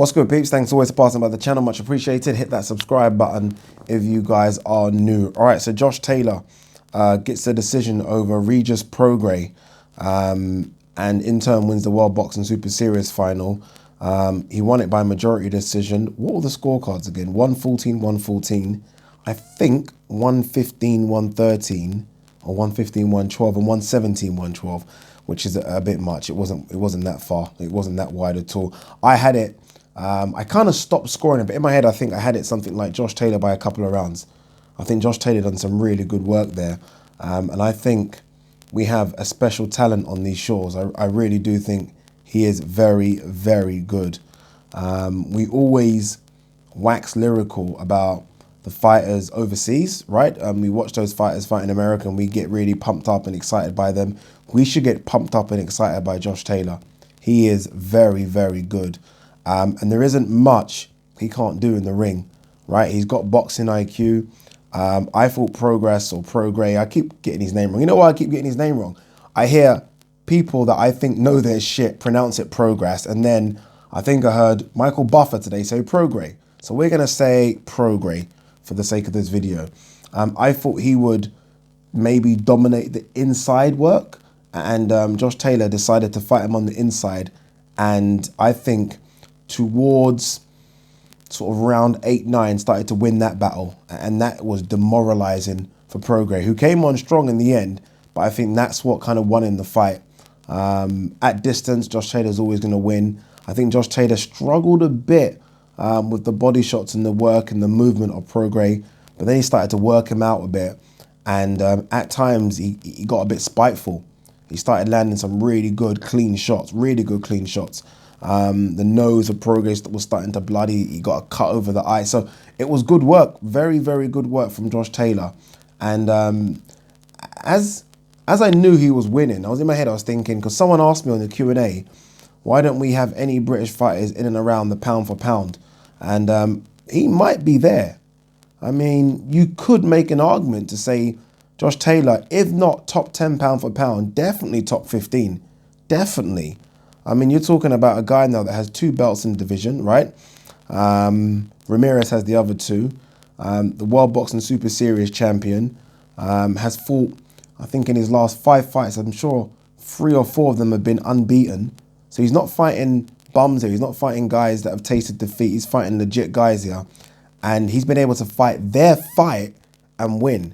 What's good, peeps? Thanks always for passing by the channel. Much appreciated. Hit that subscribe button if you guys are new. All right, so Josh Taylor gets the decision over Regis Prograis and in turn wins the World Boxing Super Series final. He won it by majority decision. What were the scorecards again? 114, 114. I think 115, 113, or 115, 112, and 117, 112, which is a bit much. It wasn't that far. It wasn't that wide at all. I had it. I kind of stopped scoring it, but in my head, I think I had it something like Josh Taylor by a couple of rounds. I think Josh Taylor done some really good work there. And I think we have a special talent on these shores. I really do think he is very, very good. We always wax lyrical about the fighters overseas, right? We watch those fighters fight in America and we get really pumped up and excited by them. We should get pumped up and excited by Josh Taylor. He is very, very good. And there isn't much he can't do in the ring, right? He's got boxing IQ. I thought Prograis, I keep getting his name wrong. You know why I keep getting his name wrong? I hear people that I think know their shit pronounce it Prograis, and then I think I heard Michael Buffer today say Prograis. So we're going to say Prograis for the sake of this video. I thought he would maybe dominate the inside work, and Josh Taylor decided to fight him on the inside, and I think towards sort of round 8, 9, started to win that battle. And that was demoralizing for Prograis, who came on strong in the end. But I think that's what kind of won in the fight. At distance, Josh Taylor's always going to win. I think Josh Taylor struggled a bit with the body shots and the work and the movement of Prograis. But then he started to work him out a bit. And at times, he got a bit spiteful. He started landing some really good, clean shots, The nose of Prograis was starting to blood. He got a cut over the eye. So it was good work. Very, very good work from Josh Taylor. And as I knew he was winning, I was in my head, I was thinking, because someone asked me on the Q&A, why don't we have any British fighters in and around the pound for pound? And he might be there. I mean, you could make an argument to say Josh Taylor, if not top 10 pound for pound, definitely top 15. Definitely. I mean, you're talking about a guy now that has 2 belts in the division, right? Ramirez has the other 2. The World Boxing Super Series champion has fought, I think in his last 5 fights, I'm sure 3 or 4 of them have been unbeaten. So he's not fighting bums here. He's not fighting guys that have tasted defeat. He's fighting legit guys here. And he's been able to fight their fight and win.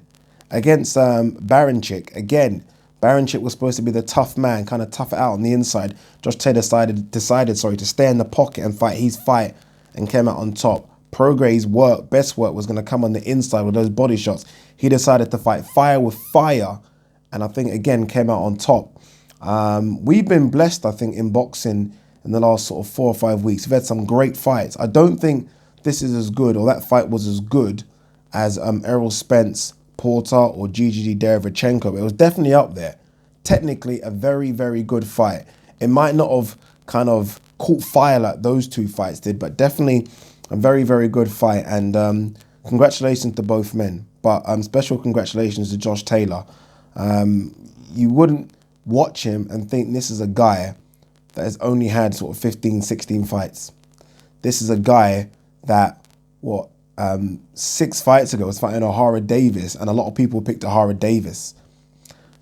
Against Baranchik, again, Baranchik was supposed to be the tough man, kind of tough it out on the inside. Josh Taylor decided to stay in the pocket and fight his fight and came out on top. Prograis' best work was going to come on the inside with those body shots. He decided to fight fire with fire and I think, again, came out on top. We've been blessed, I think, in boxing in the last sort of 4 or 5 weeks. We've had some great fights. I don't think this is as good, or that fight was as good as Errol Spence, Porter, or GGG Derevchenko. It was definitely up there. Technically a very, very good fight. It might not have kind of caught fire like those 2 fights did, but definitely a very, very good fight. And congratulations to both men. But special congratulations to Josh Taylor. You wouldn't watch him and think this is a guy that has only had sort of 15, 16 fights. This is a guy that, 6 fights ago was fighting O'Hara Davis, and a lot of people picked O'Hara Davis.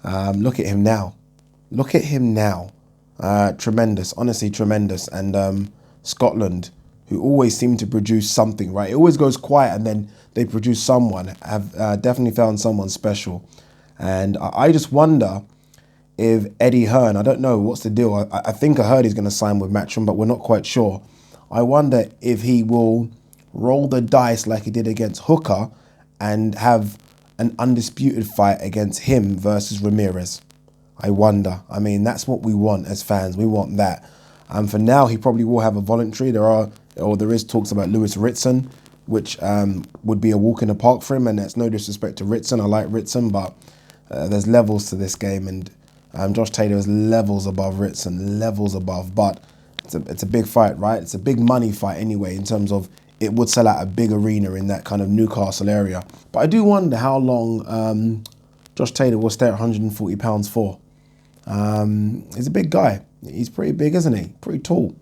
Look at him now. Look at him now. Tremendous, honestly tremendous. And Scotland, who always seem to produce something, right? It always goes quiet and then they produce someone, have definitely found someone special. And I just wonder if Eddie Hearn, I don't know what's the deal. I think I heard he's going to sign with Matchroom, but we're not quite sure. I wonder if he will roll the dice like he did against Hooker and have an undisputed fight against him versus Ramirez. I wonder. I mean, that's what we want as fans. We want that. And for now, he probably will have a voluntary. There is talks about Lewis Ritson, which would be a walk in the park for him. And that's no disrespect to Ritson. I like Ritson, but there's levels to this game. And Josh Taylor is levels above Ritson, levels above. But it's a big fight, right? It's a big money fight anyway, in terms of it would sell out a big arena in that kind of Newcastle area. But I do wonder how long Josh Taylor will stay at 140 pounds for. He's a big guy. He's pretty big, isn't he? Pretty tall,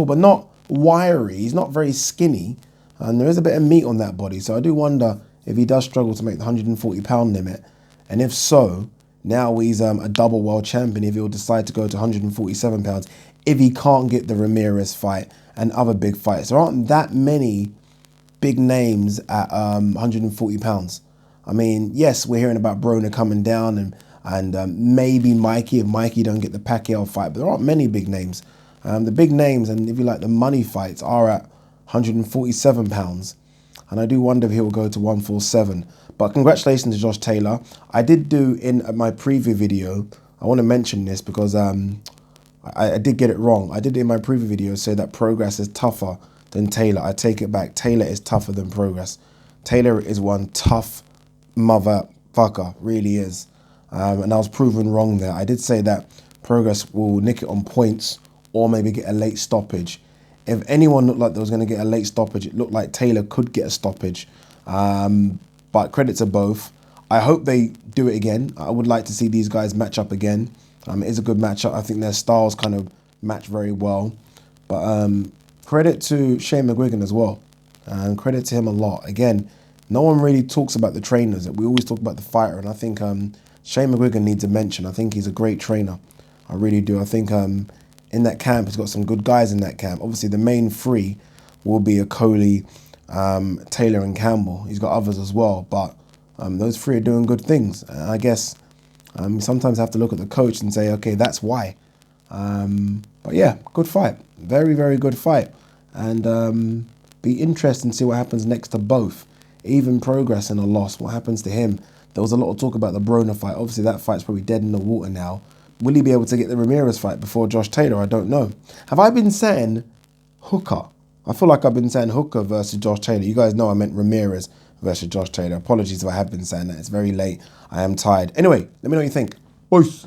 but not wiry. He's not very skinny, and there is a bit of meat on that body. So I do wonder if he does struggle to make the 140-pound limit, and if so, now he's a double world champion. If he'll decide to go to 147 pounds, if he can't get the Ramirez fight and other big fights, there aren't that many big names at 140 pounds. I mean, yes, we're hearing about Broner coming down and maybe Mikey, if Mikey don't get the Pacquiao fight, but there aren't many big names. The big names, and if you like the money fights, are at 147 pounds. And I do wonder if he will go to 147. But congratulations to Josh Taylor. I did do in my preview video, I want to mention this because I did get it wrong. I did in my preview video say that Prograis is tougher than Taylor. I take it back. Taylor is tougher than Prograis. Taylor is one tough motherfucker, really is. And I was proven wrong there. I did say that Prograis will nick it on points or maybe get a late stoppage. If anyone looked like they was going to get a late stoppage, it looked like Taylor could get a stoppage. But credit to both. I hope they do it again. I would like to see these guys match up again. It is a good matchup. I think their styles kind of match very well. But credit to Shane McGuigan as well. And credit to him a lot. Again, no one really talks about the trainers. We always talk about the fighter. And I think Shane McGuigan needs a mention. I think he's a great trainer. I really do. I think in that camp, he's got some good guys in that camp. Obviously, the main three will be a Coley, Taylor and Campbell. He's got others as well. But those three are doing good things. And I guess you sometimes have to look at the coach and say, okay, that's why. But yeah, good fight. Very, very good fight. And be interesting to see what happens next to both. Even Prograis in a loss, what happens to him? There was a lot of talk about the Broner fight. Obviously, that fight's probably dead in the water now. Will he be able to get the Ramirez fight before Josh Taylor? I don't know. Have I been saying Hooker? I feel like I've been saying Hooker versus Josh Taylor. You guys know I meant Ramirez versus Josh Taylor. Apologies if I have been saying that. It's very late. I am tired. Anyway, let me know what you think. Peace.